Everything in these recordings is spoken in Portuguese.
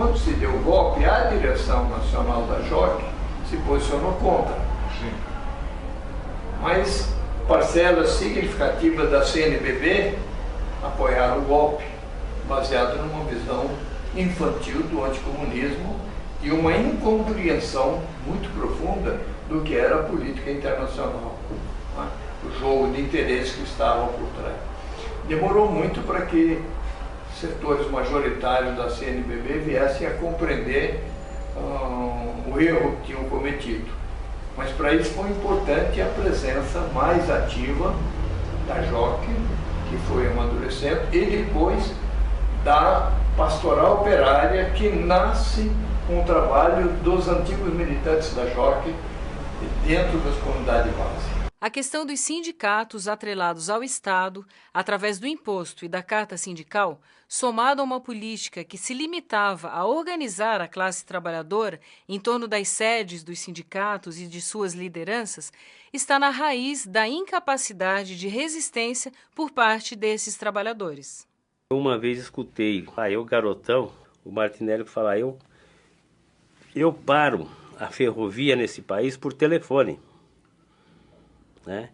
quando se deu o golpe, a direção nacional da JOC se posicionou contra. Sim. Mas parcelas significativas da CNBB apoiaram o golpe, baseado numa visão infantil do anticomunismo e uma incompreensão muito profunda do que era a política internacional, né? O jogo de interesses que estavam por trás. Demorou muito para que setores majoritários da CNBB viessem a compreender o erro que tinham cometido. Mas para isso foi importante a presença mais ativa da JOC, que foi amadurecendo, e depois da pastoral operária, que nasce com o trabalho dos antigos militantes da JOC dentro das comunidades de base. A questão dos sindicatos atrelados ao Estado, através do imposto e da carta sindical, somado a uma política que se limitava a organizar a classe trabalhadora em torno das sedes dos sindicatos e de suas lideranças, está na raiz da incapacidade de resistência por parte desses trabalhadores. Uma vez escutei, eu garotão, o Martinelli falar, eu paro a ferrovia nesse país por telefone. Né?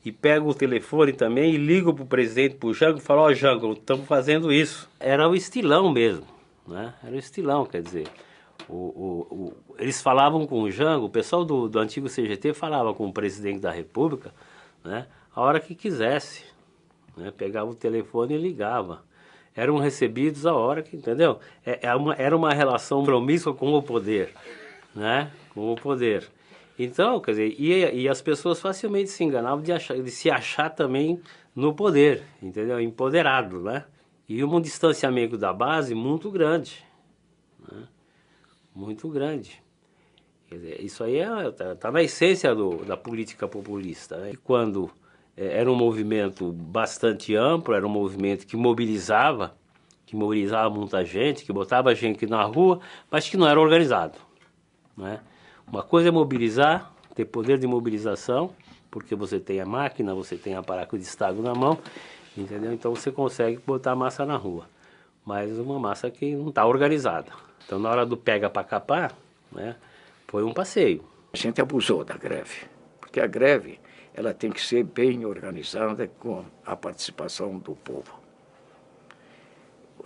E pego o telefone também e ligo para o presidente, para o Jango, e falo, ó, Jango, estamos fazendo isso. Era o estilão mesmo, né? Era o estilão, quer dizer, eles falavam com o Jango, o pessoal do antigo CGT falava com o presidente da República, né? A hora que quisesse, né? Pegava o telefone e ligava. Eram recebidos a hora que, entendeu? Era uma relação promíscua com o poder, né? Com o poder. Então, quer dizer, e as pessoas facilmente se enganavam de se achar também no poder, entendeu? Empoderado, né? E um distanciamento da base muito grande, né? Muito grande. Quer dizer, isso aí tá na essência da política populista, né? E quando era um movimento bastante amplo, era um movimento que mobilizava muita gente, que botava a gente na rua, mas que não era organizado, né? Uma coisa é mobilizar, ter poder de mobilização, porque você tem a máquina, você tem aparato de Estado na mão, entendeu? Então você consegue botar a massa na rua, mas uma massa que não está organizada. Então na hora do pega para capar, né, foi um passeio. A gente abusou da greve, porque a greve ela tem que ser bem organizada com a participação do povo.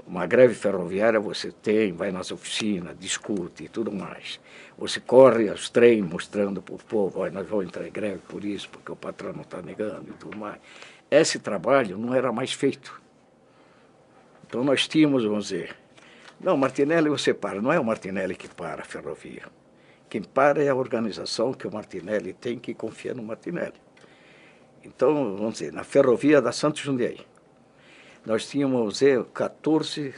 Uma greve ferroviária você vai nas oficinas, discute e tudo mais. Você corre aos trens mostrando para o povo, olha, nós vamos entrar em greve por isso, porque o patrão não está negando e tudo mais. Esse trabalho não era mais feito. Então nós tínhamos, vamos dizer, não, Martinelli você para, não é o Martinelli que para a ferrovia. Quem para é a organização que o Martinelli tem, que confia no Martinelli. Então, vamos dizer, na ferrovia da Santos Jundiaí, nós tínhamos 14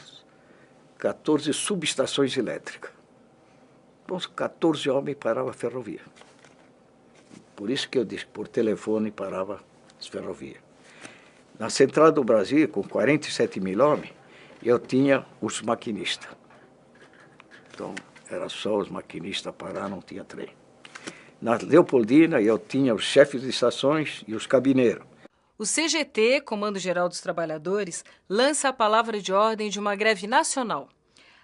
subestações elétricas. Então, 14 homens paravam a ferrovia. Por isso que eu disse, por telefone parava as ferrovias. Na Central do Brasil, com 47 mil homens, eu tinha os maquinistas. Então, era só os maquinistas parar, não tinha trem. Na Leopoldina, eu tinha os chefes de estações e os cabineiros. O CGT, Comando Geral dos Trabalhadores, lança a palavra de ordem de uma greve nacional.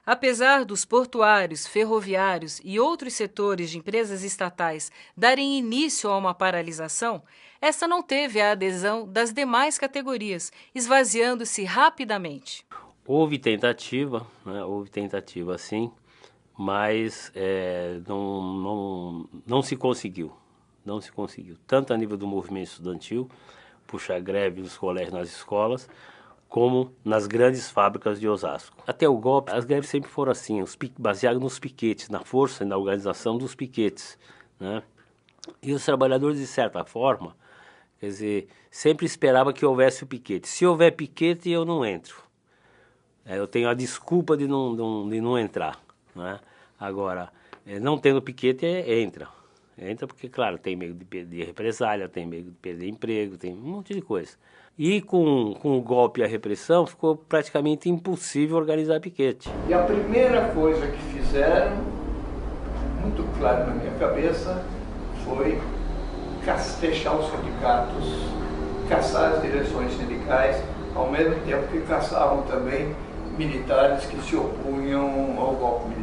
Apesar dos portuários, ferroviários e outros setores de empresas estatais darem início a uma paralisação, esta não teve a adesão das demais categorias, esvaziando-se rapidamente. Houve tentativa, né? Houve tentativa sim, mas não se conseguiu. Não se conseguiu, tanto a nível do movimento estudantil, puxar greve nos colégios, nas escolas, como nas grandes fábricas de Osasco. Até o golpe, as greves sempre foram assim, baseadas nos piquetes, na força e na organização dos piquetes, né? E os trabalhadores, de certa forma, quer dizer, sempre esperavam que houvesse o piquete. Se houver piquete, eu não entro. Eu tenho a desculpa de não entrar, né? Agora, não tendo piquete, entra. Entra porque, claro, tem medo de perder represália, tem medo de perder emprego, tem um monte de coisa. E com o golpe e a repressão, ficou praticamente impossível organizar piquete. E a primeira coisa que fizeram, muito claro na minha cabeça, foi fechar os sindicatos, caçar as direções sindicais, ao mesmo tempo que caçavam também militares que se opunham ao golpe.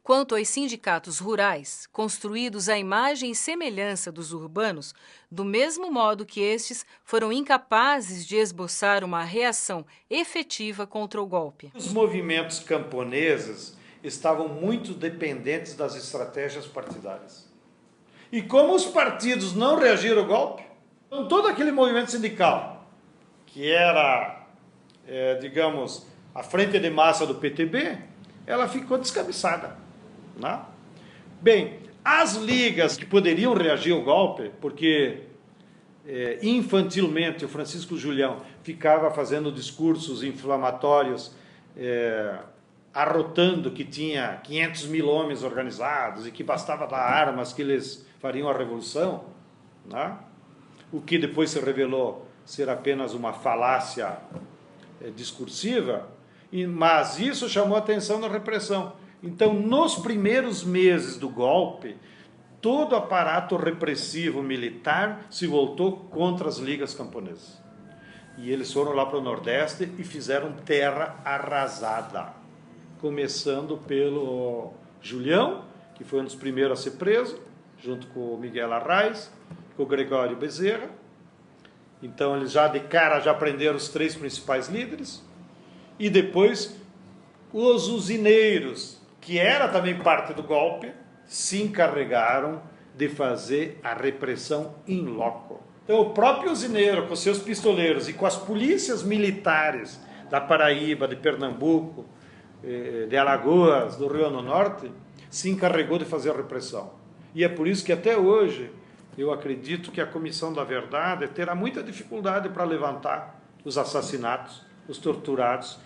Quanto aos sindicatos rurais, construídos à imagem e semelhança dos urbanos, do mesmo modo que estes foram incapazes de esboçar uma reação efetiva contra o golpe. Os movimentos camponeses estavam muito dependentes das estratégias partidárias. E como os partidos não reagiram ao golpe, então todo aquele movimento sindical, que era, digamos, a frente de massa do PTB, ela ficou descabeçada. Né? Bem, as ligas que poderiam reagir ao golpe, porque infantilmente o Francisco Julião ficava fazendo discursos inflamatórios, arrotando que tinha 500 mil homens organizados e que bastava dar armas que eles fariam a revolução, né? O que depois se revelou ser apenas uma falácia discursiva, mas isso chamou a atenção na repressão. Então, nos primeiros meses do golpe, todo o aparato repressivo militar se voltou contra as ligas camponesas. E eles foram lá para o Nordeste e fizeram terra arrasada. Começando pelo Julião, que foi um dos primeiros a ser preso, junto com o Miguel Arraes, com o Gregório Bezerra. Então, eles já de cara já prenderam os 3 principais líderes. E depois, os usineiros, que era também parte do golpe, se encarregaram de fazer a repressão in loco. Então, o próprio usineiro, com seus pistoleiros e com as polícias militares da Paraíba, de Pernambuco, de Alagoas, do Rio Grande do Norte, se encarregou de fazer a repressão. E é por isso que até hoje eu acredito que a Comissão da Verdade terá muita dificuldade para levantar os assassinatos, os torturados,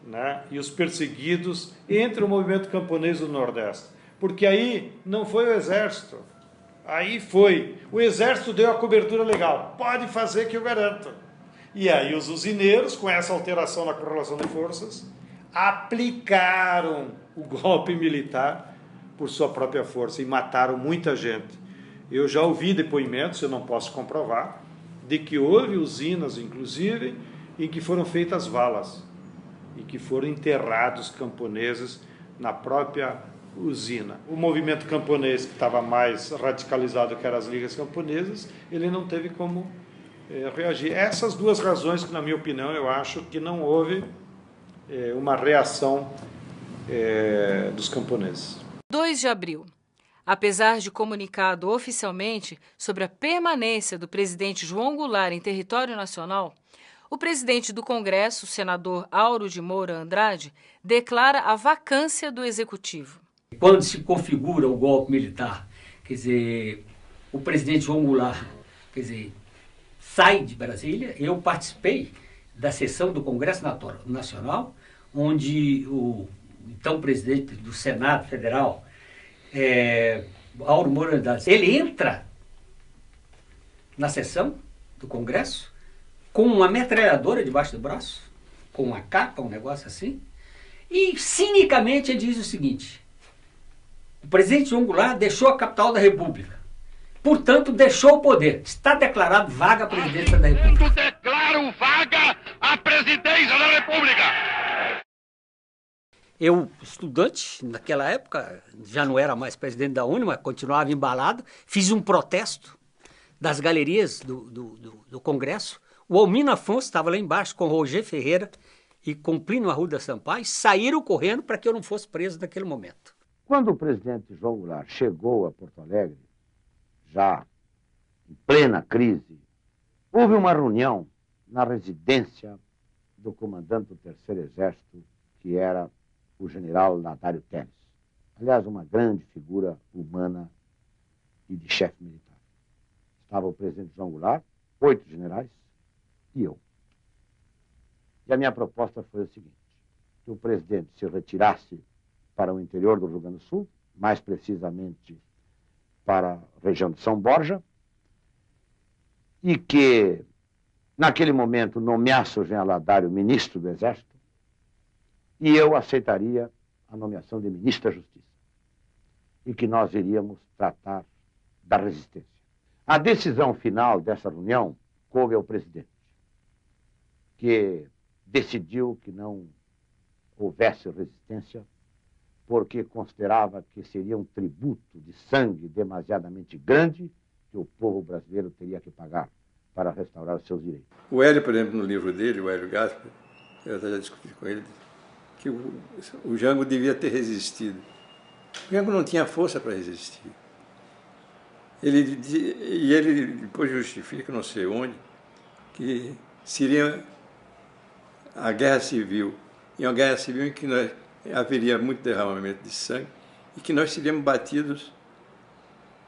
né, e os perseguidos entre o movimento camponês do Nordeste. Porque aí não foi o Exército, aí foi. O Exército deu a cobertura legal, pode fazer que eu garanto. E aí os usineiros, com essa alteração na correlação de forças, aplicaram o golpe militar por sua própria força e mataram muita gente. Eu já ouvi depoimentos, eu não posso comprovar, de que houve usinas, inclusive, em que foram feitas valas e que foram enterrados camponeses na própria usina. O movimento camponês, que estava mais radicalizado que eram as ligas camponesas, ele não teve como reagir. Essas 2 razões que, na minha opinião, eu acho que não houve uma reação dos camponeses. 2 de abril. Apesar de comunicado oficialmente sobre a permanência do presidente João Goulart em território nacional, o presidente do Congresso, o senador Auro de Moura Andrade, declara a vacância do executivo. Quando se configura o golpe militar, quer dizer, o presidente João Goulart, quer dizer, sai de Brasília, eu participei da sessão do Congresso Nacional, onde o então presidente do Senado Federal, Auro Moura Andrade, ele entra na sessão do Congresso com uma metralhadora debaixo do braço, com uma capa, um negócio assim, e cinicamente ele diz o seguinte: o presidente João Goulart deixou a capital da República, portanto deixou o poder, está declarado vaga a presidência da República. Declaro vaga a presidência da República. Eu, estudante, naquela época, já não era mais presidente da UNE, mas continuava embalado, fiz um protesto das galerias do Congresso. O Almino Afonso estava lá embaixo com o Roger Ferreira e com Plínio Arruda Sampaio, saíram correndo para que eu não fosse preso naquele momento. Quando o presidente João Goulart chegou a Porto Alegre, já em plena crise, houve uma reunião na residência do comandante do Terceiro Exército, que era o general Nadário Teles. Aliás, uma grande figura humana e de chefe militar. Estava o presidente João Goulart, 8 generais, e eu. E a minha proposta foi a seguinte: que o presidente se retirasse para o interior do Rio Grande do Sul, mais precisamente para a região de São Borja, e que, naquele momento, nomeasse o general Nadário ministro do Exército, e eu aceitaria a nomeação de ministro da Justiça, e que nós iríamos tratar da resistência. A decisão final dessa reunião coube ao presidente, que decidiu que não houvesse resistência, porque considerava que seria um tributo de sangue demasiadamente grande que o povo brasileiro teria que pagar para restaurar os seus direitos. O Hélio, por exemplo, no livro dele, o Hélio Gaspar, eu já discuti com ele, que o Jango devia ter resistido. O Jango não tinha força para resistir. Ele depois justifica, não sei onde, que seria a guerra civil, e uma guerra civil em que haveria muito derramamento de sangue e que nós seríamos batidos,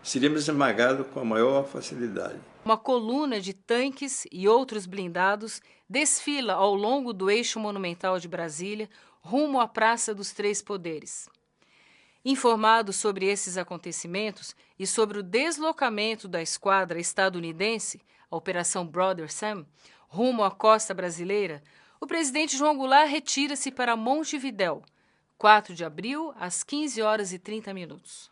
seríamos esmagados com a maior facilidade. Uma coluna de tanques e outros blindados desfila ao longo do eixo monumental de Brasília, rumo à Praça dos Três Poderes. Informado sobre esses acontecimentos e sobre o deslocamento da esquadra estadunidense, a Operação Brother Sam, rumo à costa brasileira, o presidente João Goulart retira-se para Montevidéu, 4 de abril, às 15h30.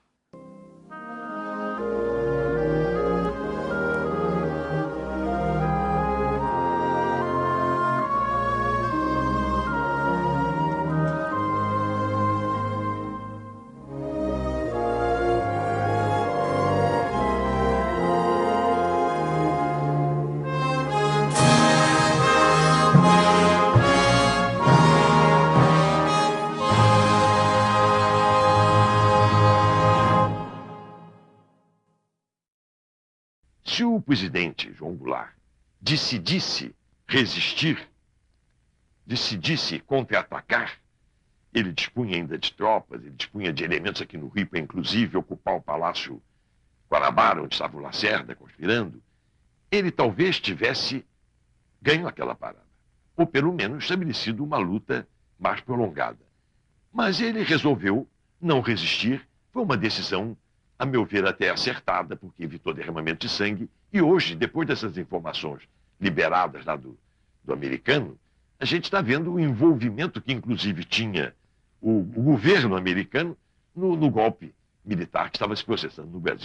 Se o presidente João Goulart decidisse resistir, decidisse contra-atacar, ele dispunha ainda de tropas, ele dispunha de elementos aqui no Rio, para inclusive ocupar o Palácio Guanabara, onde estava o Lacerda conspirando, ele talvez tivesse ganho aquela parada, ou pelo menos estabelecido uma luta mais prolongada. Mas ele resolveu não resistir, foi uma decisão, a meu ver, até acertada, porque evitou derramamento de sangue. E hoje, depois dessas informações liberadas lá do americano, a gente está vendo o envolvimento que, inclusive, tinha o governo americano no golpe militar que estava se processando no Brasil.